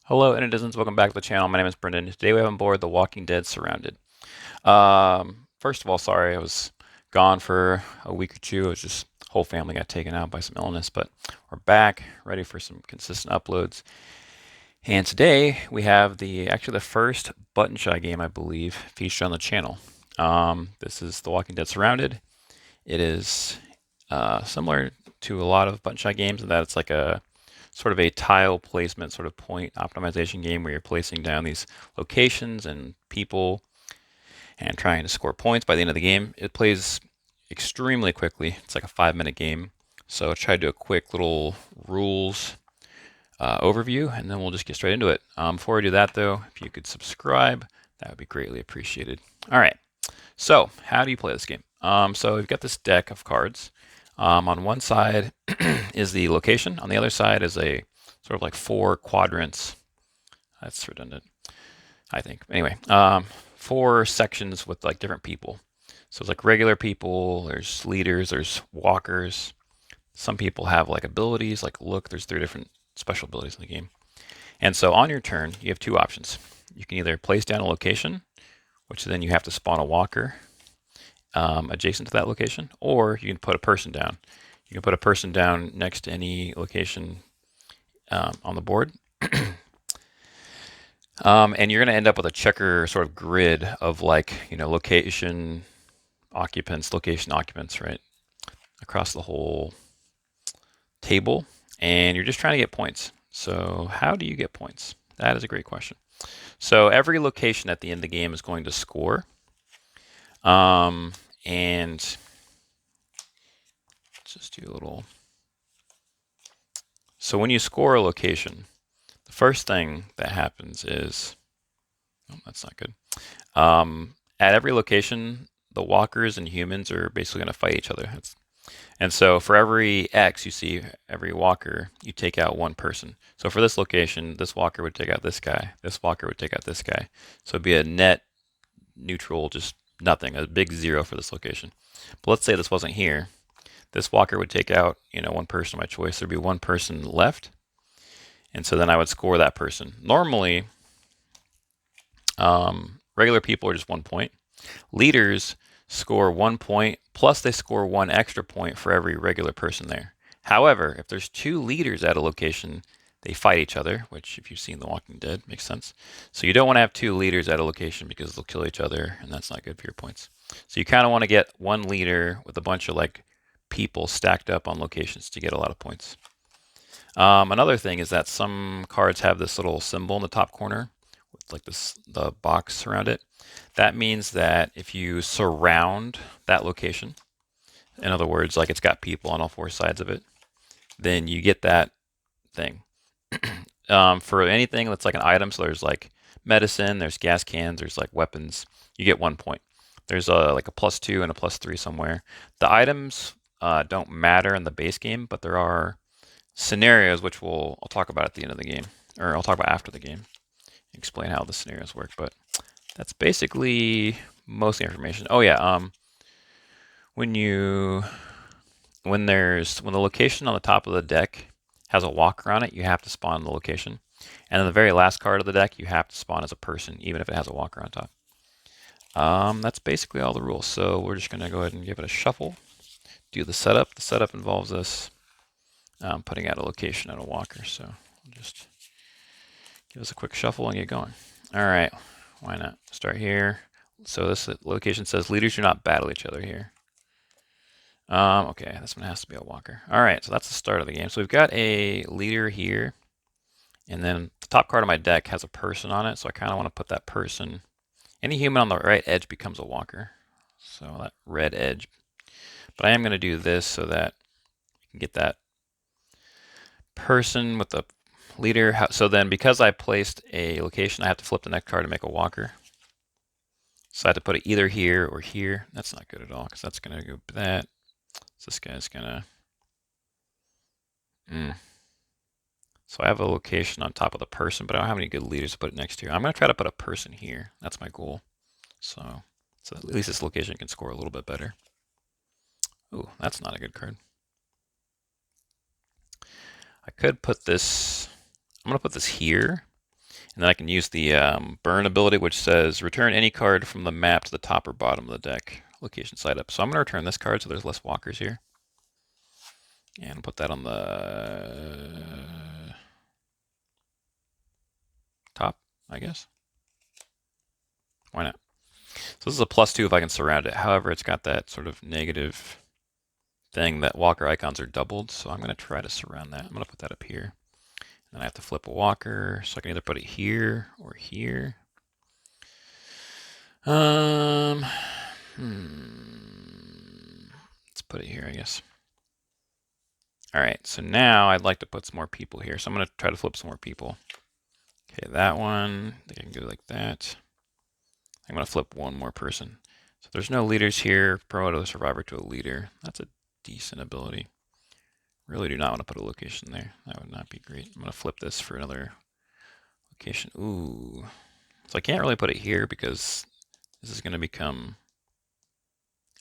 Hello, Innetizens. Welcome back to the channel. My name is Brendan. Today we have on board The Walking Dead Surrounded. First of all, sorry I was gone for a week or two. It was just whole family got taken out by some illness, but we're back, ready for some consistent uploads. And today we have actually the first button shy game, I believe, featured on the channel. This is The Walking Dead Surrounded. It is similar to a lot of button shy games in that it's like a sort of a tile placement sort of point optimization game where you're placing down these locations and people and trying to score points by the end of the game. It plays extremely quickly. It's like a 5-minute game. So I'll try to do a quick little rules overview and then we'll just get straight into it. Before I do that though, if you could subscribe, that would be greatly appreciated. All right, so how do you play this game? So we've got this deck of cards. On one side is the location. On the other side is a sort of like 4 quadrants. That's redundant, I think. Anyway, 4 sections with like different people. So it's like regular people, there's leaders, there's walkers. Some people have like abilities, like look, there's 3 different special abilities in the game. And so on your turn, you have 2 options. You can either place down a location, which then you have to spawn a walker adjacent to that location, or you can put a person down. You can put a person down next to any location on the board. And you're going to end up with a checker sort of grid of like, location occupants, right? Across the whole table. And you're just trying to get points. So how do you get points? That is a great question. So every location at the end of the game is going to score. And just do a little. So when you score a location, the first thing that happens is, oh, that's not good. At every location, the walkers and humans are basically going to fight each other. And so for every X you see, every walker, you take out 1 person. So for this location, this walker would take out this guy. This walker would take out this guy. So it'd be a net neutral, just nothing, a big 0 for this location. But let's say this wasn't here. This walker would take out, 1 person of my choice. There'd be 1 person left. And so then I would score that person. Normally, regular people are just 1 point. Leaders score 1 point, plus they score 1 extra point for every regular person there. However, if there's 2 leaders at a location, they fight each other, which if you've seen The Walking Dead, makes sense. So you don't want to have 2 leaders at a location because they'll kill each other, and that's not good for your points. So you kind of want to get 1 leader with a bunch of like people stacked up on locations to get a lot of points. Another thing is that some cards have this little symbol in the top corner with like the box around it. That means that if you surround that location, in other words, like it's got people on all 4 sides of it, then you get that thing. For anything that's like an item, so there's like medicine, there's gas cans, there's like weapons, you get 1 point. There's like a +2 and a +3 somewhere. The items don't matter in the base game, but there are scenarios which I'll talk about at the end of the game, or I'll talk about after the game, explain how the scenarios work. But that's basically most of the information. Oh yeah, when the location on the top of the deck has a walker on it, you have to spawn the location. And then the very last card of the deck, you have to spawn as a person, even if it has a walker on top. That's basically all the rules. So we're just going to go ahead and give it a shuffle. Do the setup. The setup involves us putting out a location and a walker. So we'll just give us a quick shuffle and get going. All right, why not? Start here. So this location says leaders do not battle each other here. Okay, this one has to be a walker. All right, so that's the start of the game. So we've got a leader here, and then the top card of my deck has a person on it, so I kind of want to put that person. Any human on the right edge becomes a walker, so that red edge. But I am going to do this so that you can get that person with the leader. So then because I placed a location, I have to flip the next card to make a walker. So I have to put it either here or here. That's not good at all because that's going to go that. So this guy's going to... So I have a location on top of the person, but I don't have any good leaders to put it next to. I'm going to try to put a person here. That's my goal. So at least this location can score a little bit better. Ooh, that's not a good card. I could put this... I'm going to put this here. And then I can use the burn ability, which says return any card from the map to the top or bottom of the deck, location side up. So I'm going to return this card so there's less walkers here. And put that on the top, I guess. Why not? So this is a +2 if I can surround it. However, it's got that sort of negative thing that walker icons are doubled. So I'm going to try to surround that. I'm going to put that up here. And I have to flip a walker. So I can either put it here or here. Let's put it here, I guess. All right, so now I'd like to put some more people here. So I'm going to try to flip some more people. Okay, that one, I think I can go like that. I'm going to flip one more person. So there's no leaders here. Promote a survivor to a leader. That's a decent ability. Really do not want to put a location there. That would not be great. I'm going to flip this for another location. Ooh. So I can't really put it here because this is going to become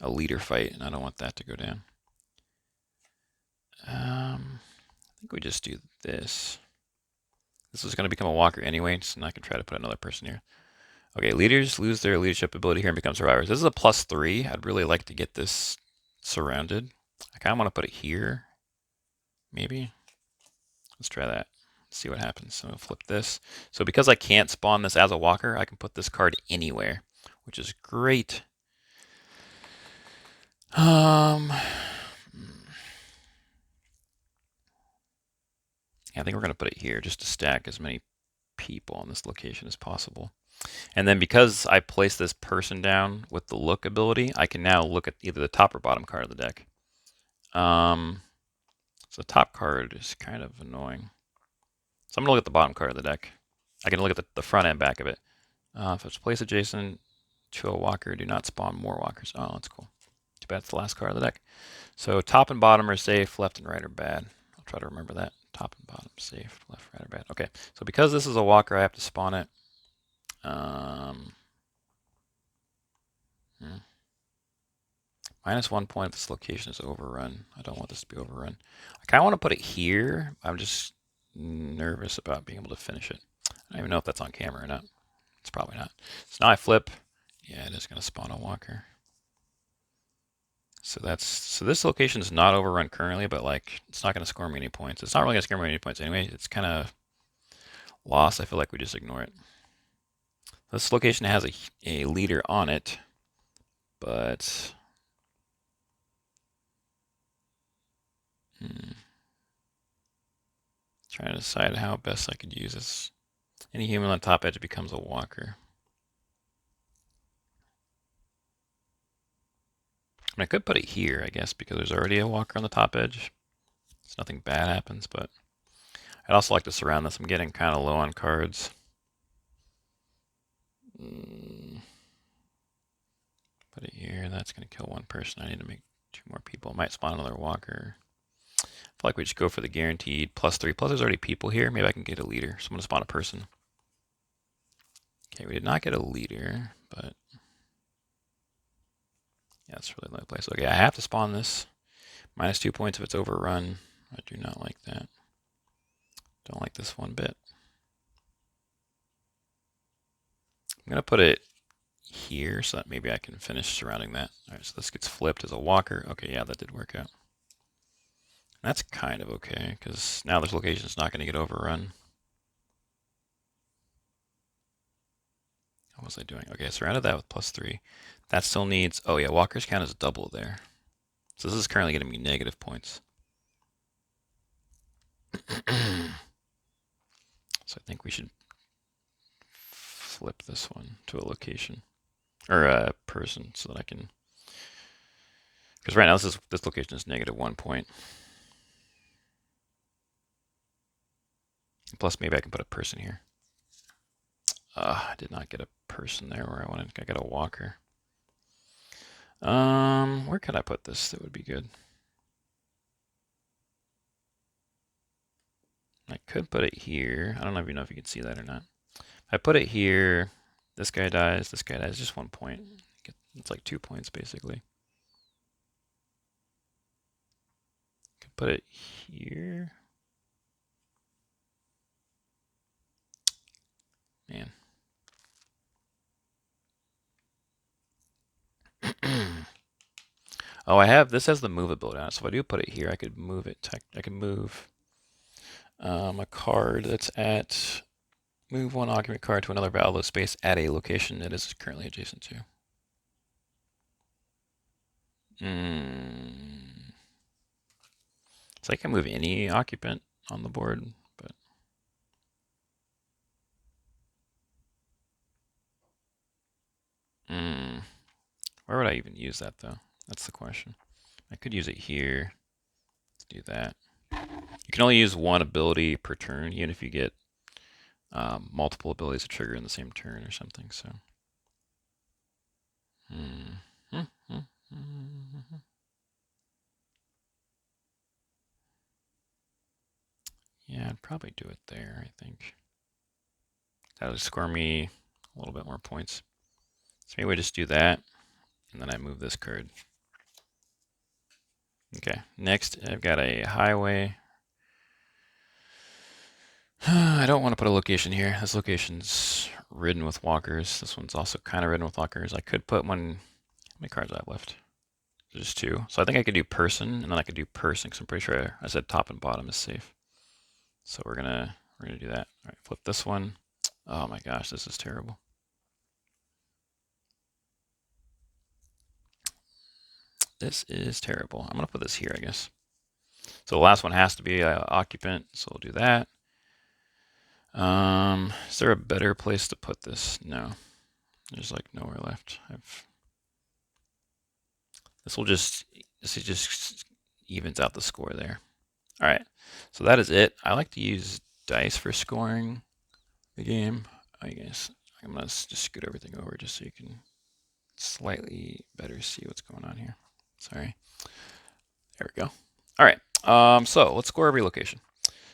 a leader fight, and I don't want that to go down. I think we just do this. This is going to become a walker anyway, so now I can try to put another person here. Okay, leaders lose their leadership ability here and become survivors. This is a +3. I'd really like to get this surrounded. I kind of want to put it here, maybe. Let's try that. See what happens. So I'll flip this. So because I can't spawn this as a walker, I can put this card anywhere, which is great. I think we're going to put it here just to stack as many people on this location as possible. And then because I place this person down with the look ability, I can now look at either the top or bottom card of the deck. So the top card is kind of annoying. So I'm going to look at the bottom card of the deck. I can look at the front and back of it. If it's place adjacent to a walker, do not spawn more walkers. Oh, that's cool. Too bad it's the last card of the deck. So top and bottom are safe, left and right are bad. I'll try to remember that. Top and bottom safe, left, right are bad. Okay, so because this is a walker, I have to spawn it. -1 point if this location is overrun. I don't want this to be overrun. I kind of want to put it here. I'm just nervous about being able to finish it. I don't even know if that's on camera or not. It's probably not. So now I flip. Yeah, it is going to spawn a walker. So this location is not overrun currently, but like it's not going to score me any points. It's not really going to score me any points anyway. It's kind of lost. I feel like we just ignore it. This location has a leader on it, but trying to decide how best I could use this. Any human on top edge becomes a walker. I mean, I could put it here, I guess, because there's already a walker on the top edge. So nothing bad happens, but I'd also like to surround this. I'm getting kind of low on cards. Put it here. That's going to kill one person. I need to make 2 more people. I might spawn another walker. I feel like we just go for the guaranteed +3. Plus there's already people here. Maybe I can get a leader. So I'm going to spawn a person. Okay, we did not get a leader, but yeah, that's really the only place. Okay, I have to spawn this. -2 points if it's overrun. I do not like that. Don't like this one bit. I'm going to put it here so that maybe I can finish surrounding that. All right, so this gets flipped as a walker. Okay, yeah, that did work out. That's kind of okay, because now this location is not going to get overrun. What was I doing? Okay, I surrounded that with +3. That still needs, oh yeah, walkers count as double there. So this is currently getting me negative points. So I think we should flip this one to a location or a person so that I can, because right now this location is -1 point. Plus maybe I can put a person here. I did not get a person there where I wanted. I got a walker. Where could I put this? That would be good. I could put it here. I don't even know if you can see that or not. If I put it here, this guy dies, just 1 point. It's like 2 points basically. Could put it here. Oh, I have this has the move ability on it, so if I do put it here, I could move it. I can move a card that's at move one occupant card to another value space at a location it is currently adjacent to. So I can move any occupant on the board, but where would I even use that though? That's the question. I could use it here. Let's do that. You can only use one ability per turn, even if you get multiple abilities to trigger in the same turn or something. So, yeah, I'd probably do it there. I think that would score me a little bit more points. So maybe we just do that, and then I move this card. Okay, next I've got a highway. I don't want to put a location here. This location's ridden with walkers. This one's also kind of ridden with walkers. I could put one. How many cards do I have left? Just two. So I think I could do person, and then I could do person, because I'm pretty sure I said top and bottom is safe. So we're gonna do that. All right, flip this one. Oh my gosh, this is terrible. This is terrible. I'm gonna put this here, I guess. So the last one has to be occupant, so we'll do that. Is there a better place to put this? No. There's like nowhere left. This just evens out the score there. All right, so that is it. I like to use dice for scoring the game. I guess I'm gonna just scoot everything over just so you can slightly better see what's going on here. Sorry. There we go. All right, so let's score every location.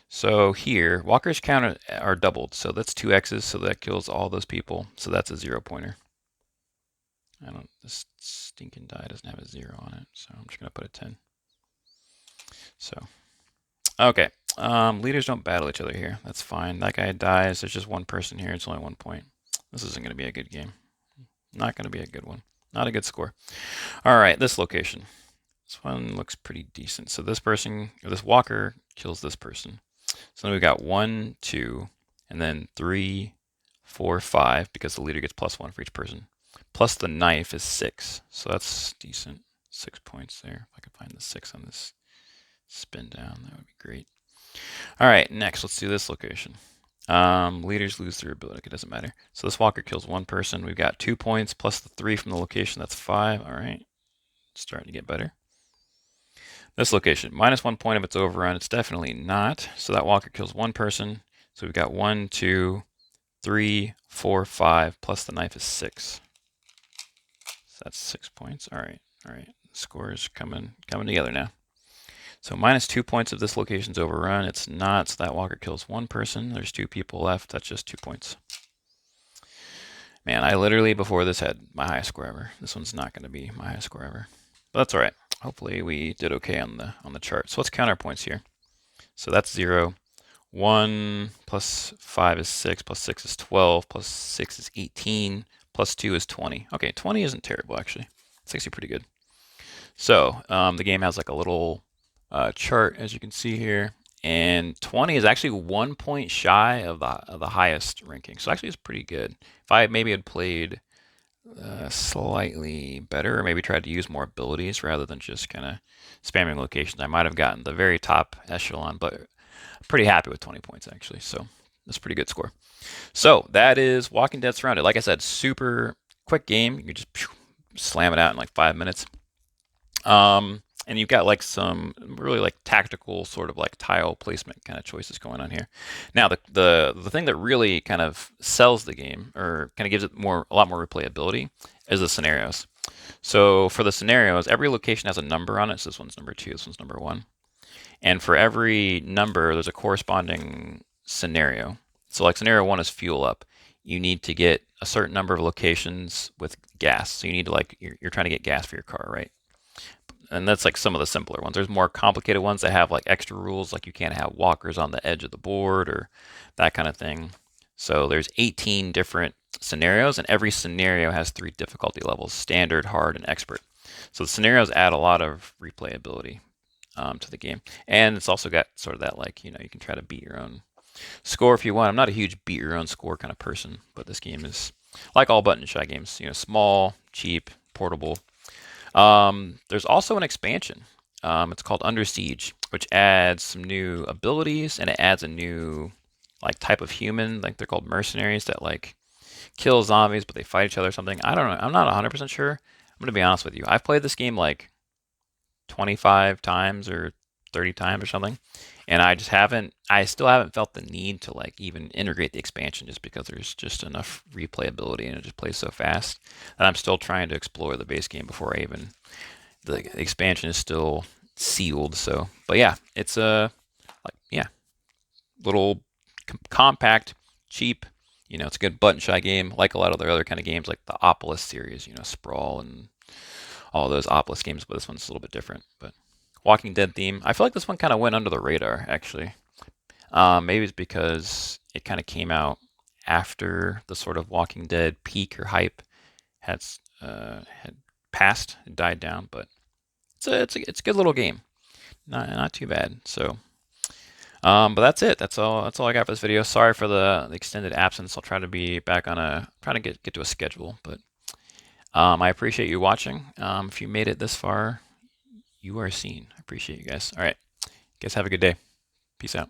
So here, walkers count are doubled, so that's 2 X's, so that kills all those people. So that's a 0 pointer. This stinking die doesn't have a 0 on it, so I'm just gonna put a 10. So, okay, leaders don't battle each other here. That's fine. That guy dies. There's just one person here. It's only 1 point. This isn't gonna be a good game. Not gonna be a good one. Not a good score. All right, this location. This one looks pretty decent. So this person, or this walker, kills this person. So then we've got 1, 2, and then 3, 4, 5, because the leader gets +1 for each person. Plus the knife is 6, so that's decent. 6 points there. If I could find the 6 on this spin down, that would be great. All right, next, let's do this location. Leaders lose their ability. It doesn't matter. So this walker kills 1 person. We've got 2 points plus the 3 from the location. That's 5. All right, starting to get better. This location, -1 point if it's overrun. It's definitely not. So that walker kills 1 person. So we've got 1, 2, 3, 4, 5, plus the knife is 6. So that's 6 points. All right. The score is coming together now. So -2 points if this location's overrun. It's not, so that walker kills 1 person. There's 2 people left. That's just 2 points. Man, I literally before this had my highest score ever. This one's not going to be my highest score ever. But that's all right. Hopefully we did okay on the chart. So let's count our points here. So that's 0. 1 plus 5 is 6, plus 6 is 12, plus 6 is 18, plus 2 is 20. Okay, 20 isn't terrible actually. It's actually pretty good. So the game has like a little chart, as you can see here, and 20 is actually 1 point shy of the highest ranking. So actually it's pretty good. If I maybe had played slightly better, or maybe tried to use more abilities rather than just kind of spamming locations, I might have gotten the very top echelon, but I'm pretty happy with 20 points actually. So that's a pretty good score. So that is Walking Dead Surrounded. Like I said, super quick game. You can just slam it out in like 5 minutes. And you've got like some really like tactical sort of like tile placement kind of choices going on here. Now the thing that really kind of sells the game, or kind of gives it a lot more replayability, is the scenarios. So for the scenarios, every location has a number on it. So this one's number 2, this one's number 1. And for every number, there's a corresponding scenario. So like scenario 1 is fuel up. You need to get a certain number of locations with gas. So you need to you're trying to get gas for your car, right? And that's like some of the simpler ones. There's more complicated ones that have like extra rules, like you can't have walkers on the edge of the board or that kind of thing. So there's 18 different scenarios, and every scenario has 3 difficulty levels: standard, hard, and expert. So the scenarios add a lot of replayability to the game, and it's also got sort of that, like, you can try to beat your own score if you want. I'm not a huge beat your own score kind of person, but this game is like all Button Shy games, small, cheap, portable. There's also an expansion. It's called Under Siege, which adds some new abilities, and it adds a new like type of human. Like, they're called mercenaries that like kill zombies, but they fight each other or something. I don't know. I'm not 100% sure. I'm gonna be honest with you. I've played this game like 25 times or 30 times or something, and I still haven't felt the need to like even integrate the expansion, just because there's just enough replayability and it just plays so fast. And I'm still trying to explore the base game before the expansion is still sealed. So, but yeah, it's a like, yeah, little compact, cheap. It's a good Button Shy game, like a lot of the other kind of games, like the Opolis series, Sprawl and all those Opolis games. But this one's a little bit different. But Walking Dead theme. I feel like this one kind of went under the radar, actually. Maybe it's because it kind of came out after the sort of Walking Dead peak or hype had passed, and died down. But it's a good little game, not too bad. So, but that's it. That's all I got for this video. Sorry for the extended absence. I'll try to be back on trying to get to a schedule. But I appreciate you watching. If you made it this far, you are seen. I appreciate you guys. All right, guys, have a good day. Peace out.